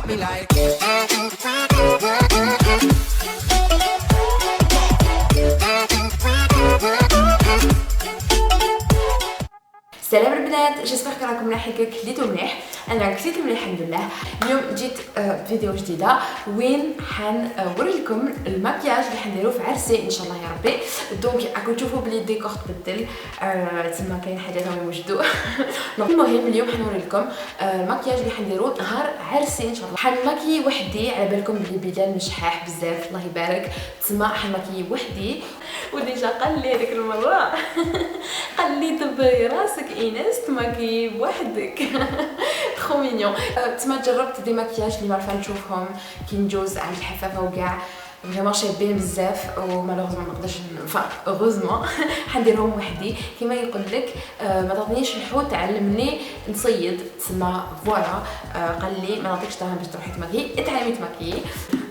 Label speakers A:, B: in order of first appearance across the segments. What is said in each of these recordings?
A: got me like.
B: سلام البنات، جيسبر راكم مليحين كليتو مليح. انا كليت مليح الحمد لله. اليوم جيت فيديو جديده وين حنوري لكم المكياج اللي حنديرو في عرسي ان شاء الله يا ربي. دونك راكم تشوفوا بلي الديكور تبدل، تما كاين حاجات راهم يوجدوا. المهم اليوم حنوري لكم المكياج اللي حنديرو نهار عرسي ان شاء الله. حنماكي وحدي، على بالكم بلي بلال مشحاح بزاف الله يبارك، تما حنماكي وحدي. وديجا قال لي هذيك المره قال لي دبري راسك ايناس تماكي بوحدك. خو مينيون. تما جربت دي مكياج اللي ما عرفه نشوفهم كي نجوز عند الحفافه وكاع فريمون شابين بزاف، ومالوغوزمون ما نقدرش اوغوزمون حنديرهم وحدي. كيما يقول لك ما تعطينيش الحوت علمني نصيد، تسمى فوالا. قال لي ما نعطيكش دراهم باش تروحي تماكي، اتعلمي تماكي.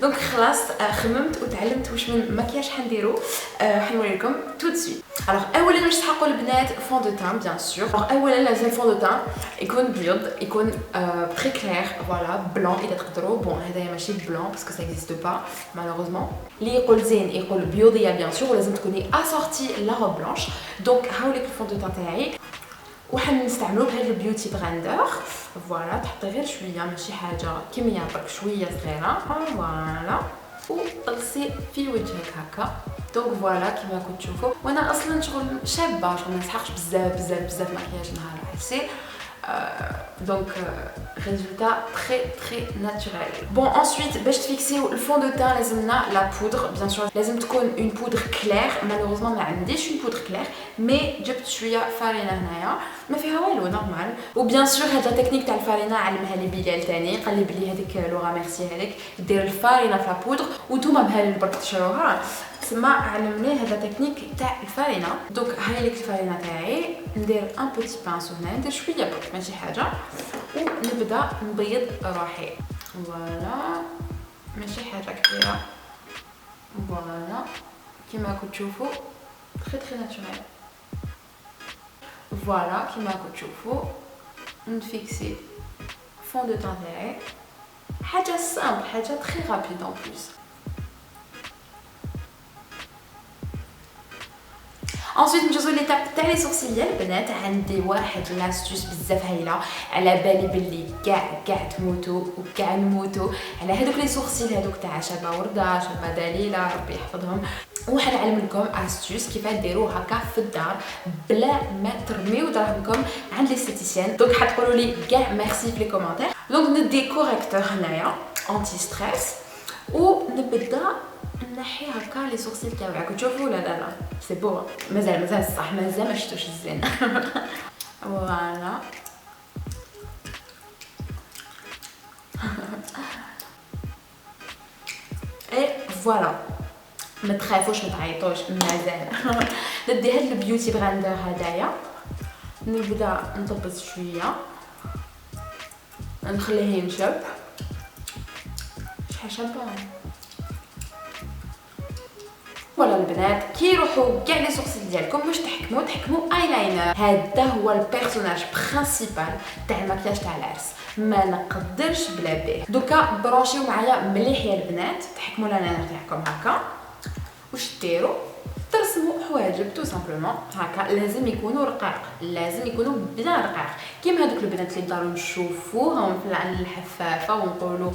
B: دونك خلاص خممت وتعلمت واش من مكياج حنديرو. حنوري لكم تو دو سويت. الوغ اولا واش تحقوا البنات فون دو تان بيان سور. اولا لازم فون دو تان يكون بيض، يكون تري كلير فوالا بلون اذا تقدروا. بون هذايا ماشي بلون باسكو سا اكزيست با مالوغوزمون. اللي يقول زين يقول بيضيه بيان سور، ولازم تكوني اسورتي لا روب بلانش. دونك هاوليك الفون دو تان تاعي وحنستعملو بهاد البيوتي براندر. فوالا تحطي غير شويه ماشي حاجه كميه برك شويه صغيره فوالا، وتغسي في وجهك هكا. دونك فوالا كيما راكم تشوفوا. وانا اصلا شغل شابه، شغل ما نسحقش بزاف بزاف بزاف مكياج نهار عرسي. دونك ريزولتا تري ناتوريل. بون انsuite باش تفيكسيو الفون دو تان لازمنا لا بودر بيان سور. لازم تكون اون بودر كلير. مالوغوزمون ما عنديش اون بودر كلير، مي جبت شويه فارينه هنايا ما فيها والو نورمال. وبيان سور هاد لا تكنيك تاع الفارينه علمها لي بلال تاني، قال لي بلي هذيك لوغا ميرسي هذيك دير الفارينه في لا بودر وانتوما بهال برك تشروها. تسمى علمني هذا تكنيك تاع الفارينه. دونك هاي ليك الفارينه تاعي، ندير ان بوتي بانسو هنا، ندير شويه برك ماشي حاجه، ونبدا نبيض روحي. فوالا ماشي حاجه كبيره. فوالا كيما راكم تشوفوا تري تري ناتوريل. فوالا كيما راكم تشوفوا نفيكسي فون دو تان تاعي، حاجه سامبل، حاجه تري رابيد ان بليس. انsuite نجوزو ليتاب تاع لي سورسيل ديال البنات. عندي واحد لاستوس بزاف هايله، على بالي بلي كاع تموتوا وكاع نموتوا على هذوك لي سورسيل هذوك تاع شابه ورده شابه دليله ربي يحفظهم. وحنعلم لكم استوس كيفاش ديروا هكا في الدار بلا ما ترميو دراهمكم عند لي ستيسيان. دونك حتقولوا لي كاع ميرسي في لي كومونتير. دونك ندي كوريكتور هنايا انتي ستريس ونبدا نحي هكا لي سورسيل تاعي. راكم تشوفوا لا لا لا سي بو، مازال صح مازال ما شفتوش الزين. فوالا اي فوالا ما تخافوش ما تعيطوش مازال. ندي هاد البيوتي براندر هدايا، نبدا نطبس شويه نخليه ينشف. شحال شابه ولا البنات كي يروحوا كاع لي سورسيل ديالكم واش تحكموا ايلاينر. هذا هو البيرسوناج برينسيبال تاع المكياج تاع العرس، ما نقدرش بلا به. دوكا برونشيو معايا مليح يا البنات، تحكموا الايلاينر تاعكم هكا. واش ديروا؟ ترسموا حواجب تو سامبلومون هكا. لازم يكونوا رقاق، لازم يكونوا بلا رقاق كيما هذوك البنات اللي داروا نشوفوهم في الحفافه ونقولوا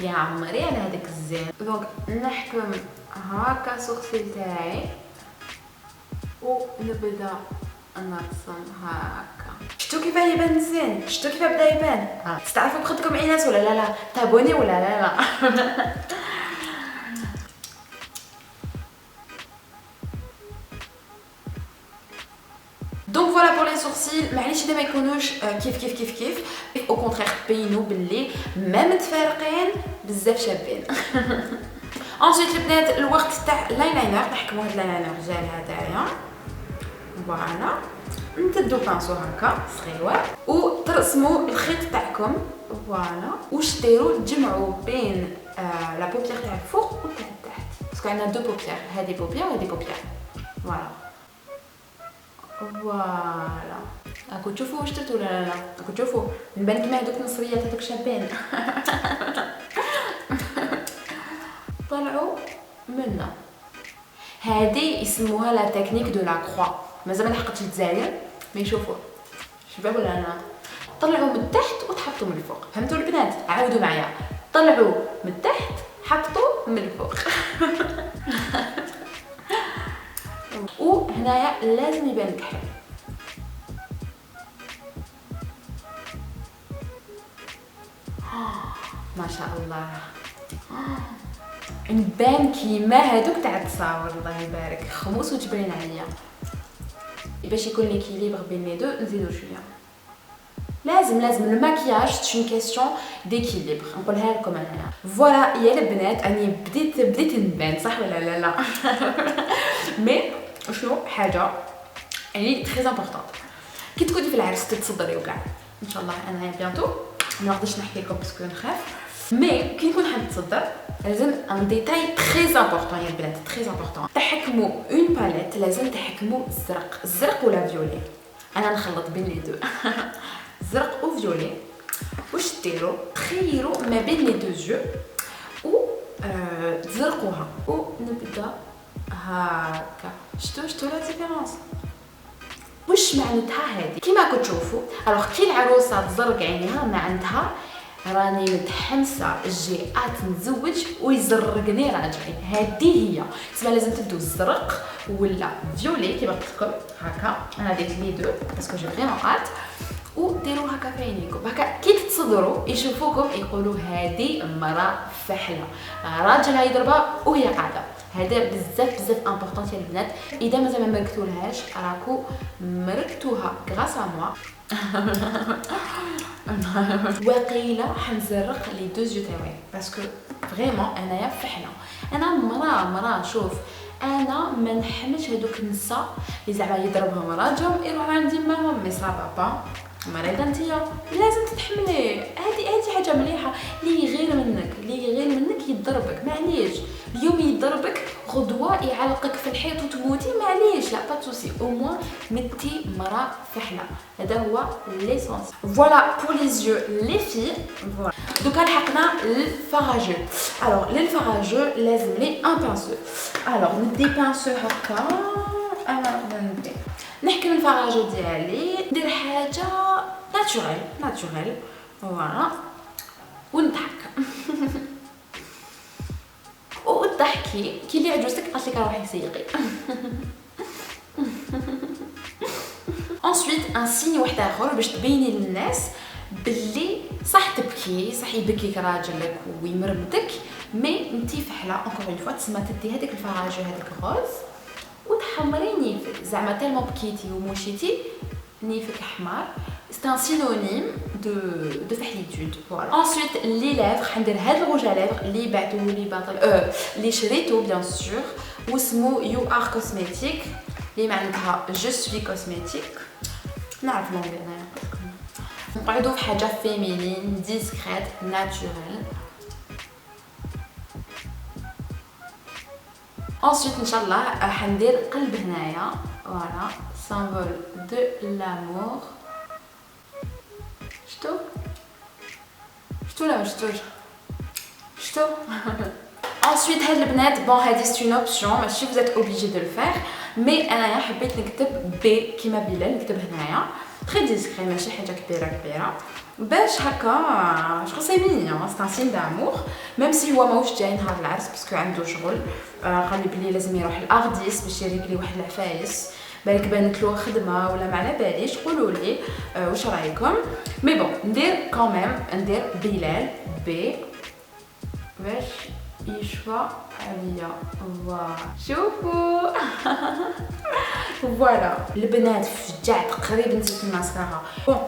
B: يا عمري على هذاك الزين. دونك نحكم هكا سورسيل تاعي ونبدا نرسم هكا. شفتوا كيف يبان زين؟ شفتوا كيف بدا يبان؟ تستعرفوا بخدكم عينات ولا لا؟ تابوني ولا لا؟ دونك فوالا بور لي سورسيل. معليش اذا ما يكونوش كيف او كونترير تبينوا باللي ما متفارقين بزاف شابين. انsuite البنات الوقت تاع لاينر، نحكموا هاد اللاينر جال هدايا. فوالا نتدو بانسو هكا صغيور وترسموا الخيط تاعكم. فوالا واش ديروا؟ تجمعوا بين لا بوبيير تاع الفوق وتاع التحت، باسكو عندنا دو بوبيير، هذه بوبيير وهذه بوبيير. فوالا فوالا راكم تشوفوا واش درت ولا لا؟ راكم تشوفوا نبان كيما هذوك النصريات هذوك شابين. منا. هذه يسموها لا تكنيك دو لا كروا. مازال ما لحقتش للجزائر مي شوفوا شباب ولا انا. طلعوا من التحت وتحطوا من الفوق. فهمتوا البنات؟ عاودوا معايا. طلعوا من التحت حطوا من الفوق. وهنايا لازم يبان الكحل. ما شاء الله نبان كيما هادوك تاع التصاور. الله يبارك خموس وتبين عليا. باش يكون ليكيليبر بين لي دو نزيدو شويه. لازم الماكياج سي اون كيسيون ديكيليبر. نقولها لكم انا. فوالا يا البنات اني بديت نبان صح ولا لا؟ مي شنو حاجه يعني تري امبورطون كي تكوني في العرس تتصدري وكاع ان شاء الله. انا بيانتو ما نقدرش نحكي لكم باسكو نخاف. مي كي نكون حاب تصدر لازم ان ديتاي تري امبورطون يا البنات تري امبورطون. تحكموا اون باليت لازم تحكموا الزرق ولا فيولي. انا نخلط بين لي دو. زرق و فيولي. واش ديروا تخيروا ما بين لي دو جو و تزرقوها ونبدا هكا. شتو لا ديفيرونس؟ واش معناتها هذه؟ كيما راكم تشوفوا الوغ كي العروسه تزرق عينيها ما عندها راني متحمسه الجيئات نتزوج ويزرقني راجعي. هذه هي تسمى لازم تبدو الزرق ولا فيولي كيما قلت لكم هكا. انا درت لي دو باسكو جي فريمون هات. وديروا هكا في عينيكم هكا كي تتصدروا يشوفوكم يقولوا هذه مرا فحله راجلها يضربها وهي قاعده. هذا بزاف امبورطون يا البنات. اذا مازال ما مركتولهاش راكو مركتوها غراس ا موا. وقيله حنزرق لي دو جو تاعي باسكو فريمون انايا فحله. انا مرا شوف انا ما نحملش هذوك النساء اللي زعما يضربهم راجلهم يروحوا عندي معاهم. مي صافا با مريضه نتيا لازم تتحملي. هذه حاجه مليحه. اللي غير منك يضربك معليش. اليوم يضربك غدوه يعلقك في الحيط وتموتي معليش. لا با توسي او موان متي مرا فحله. هذا هو ليسونس. فوالا بور لي زيو لي في. فوالا دوكا لحقنا للفراجو. الوغ للفراجو لازم لي ان بانسو. الوغ ندي بانسو هكا. انا ندي نحكم الفراجو ديالي ندير حاجه ناتوريل فوالا ونضحك. وضحكي كي اللي عجوزتك قالت لك روحي سيقي. انسويت ان سيني واحد اخر باش تبيني للناس باللي صح تبكي صح يبكيك راجلك ويمرمدك مي انتي فحله. اونكور اون فوا تسمى تدي هذيك الفراجو هذاك الغوز وتحمري نيفك زعما تالمو بكيتي ومشيتي نيفك حمار. سي ان سينونيم دو فحليتود. فوالا انسويت لي ليفر حندير هاد الروج على ليفر اللي بعتوه لي باطل اللي شريته بيان سور واسمو يو ار كوزميتيك اللي معناتها جو سوي كوزميتيك. نعرف لونغ انا نقعدوا في حاجه فيمينين ديسكريت ناتوريل. ensuite ان شاء الله حندير قلب هنايا. فوالا سامبول دو لامور. شتو لا شتو. ensuite هاد البنات بون هادي سي اون اوبسيون ماشي vous êtes obligé de le faire مي انايا حبيت نكتب بي كيما بلال نكتب هنايا تري ديسكري ماشي حاجه كبيره باش هكا جو سي مينيون. سي ان سين دامور ميم سي هو ماهوش جاي نهار العرس باسكو عنده شغل. قال لي بلي لازم يروح لارديس باش يريقلي واحد العفايس. بالك بانت له خدمه ولا ما على باليش. قولوا لي واش رايكم. مي بون ندير كوميم ندير بلال بي باش يشفى عليا. شوفوا. فوالا البنات فجعت تقريبا نسيت الماسكارا. بون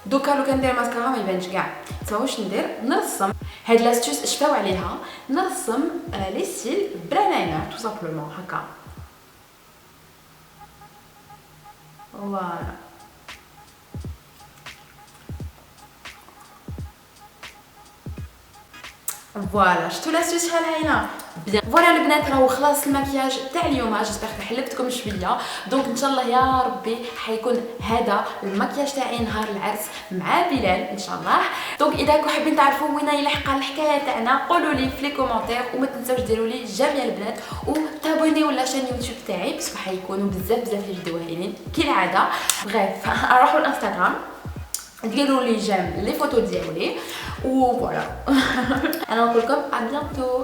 B: دوكا لو كندير ماسكارا ما يبانش كاع. تما واش ندير نرسم هاد لاستوس شفاو عليها. نرسم لي سيل بلا لاينر تو سامبلومون هكا. فوالا فوالا شفتوا لاستيس شحال هاينه بيان. فوالا البنات راهو خلاص المكياج تاع اليوم، جيسبر حلبتكم شويه. دونك ان شاء الله يا ربي حيكون هذا المكياج تاعي نهار العرس مع بلال ان شاء الله. دونك اذا كنتو حابين تعرفوا وين هي الحلقه الحكايه تاعنا قولوا لي في لي كومونتير، وما تنساوش ديروا لي جميع البنات وتابونيو لاشين يوتيوب تاعي باسكو حيكونوا بزاف لي فيديو هايلين كالعاده. بغيف روحوا الانستغرام ديروا لي جيم لي فوتو ديالي وفوالا. انا نقول لكم ا بيانتو.